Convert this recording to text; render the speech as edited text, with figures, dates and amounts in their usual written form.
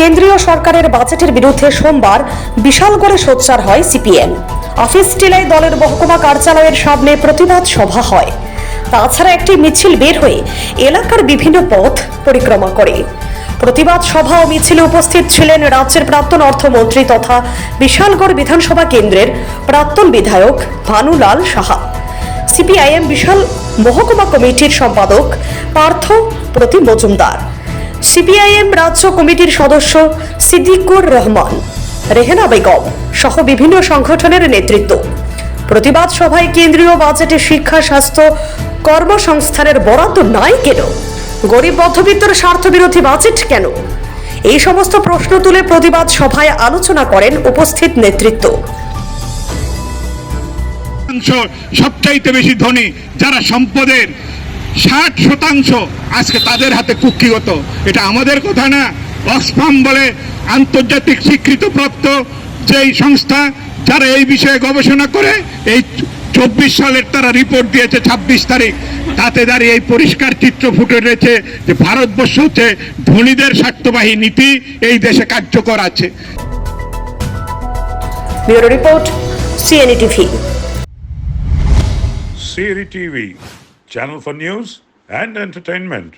কেন্দ্রীয় সরকারের বাজেটের বিরুদ্ধে সোমবার বিশালগড়ে সোচ্চার হয় সিপিএম। অফিস টিলায় দলের মহকুমা কার্যালয়ের সামনে প্রতিবাদ সভা হয়। তাছাড়া একটি মিছিল বের হয়ে এলাকার বিভিন্ন পথ পরিক্রমা করে। প্রতিবাদ সভা ও মিছিলে উপস্থিত ছিলেন রাজ্যের প্রাক্তন অর্থমন্ত্রী তথা বিশালগড় বিধানসভা কেন্দ্রের প্রাক্তন বিধায়ক ভানুলাল সাহা, সিপিআইএম বিশাল মহকুমা কমিটির সম্পাদক পার্থ প্রতিম মজুমদার, সিপিআইএম রাজ্য কমিটির সদস্য সিদ্দিকুর রহমান, রেহেনা বেগম সহ বিভিন্ন সংগঠনের নেতৃত্ব। প্রতিবাদ সভায় কেন্দ্রীয় বাজেটে শিক্ষা, স্বাস্থ্য, কর্মসংস্থানের বরাদ্দ নাই কেন, গরিব মধ্যবিত্তের স্বার্থবিরোধী বাজেট কেন, এই সমস্ত প্রশ্ন তুলে প্রতিবাদ সভায় আলোচনা করেন উপস্থিত নেতৃত্ব। সবচাইতে বেশি ধনী যারা সম্পদের 60% আজকে তাদের হাতে কুক্ষিগত। এটা আমাদের কথা না, অক্সফাম বলে আন্তর্জাতিক স্বীকৃতিপ্রাপ্ত যেই সংস্থা যারা এই বিষয়ে গবেষণা করে, এই 24 সালের তারা রিপোর্ট দিয়েছে 26 তারিখ। তাতে দাঁড়িয়ে এই পরিষ্কার চিত্র ফুটে রয়েছে যে ভারতবর্ষ হচ্ছে ধনীদের স্বার্থবাহী নীতি এই দেশে কার্যকর আছে। Bureau report, CNE TV. CNE TV, channel for news and entertainment.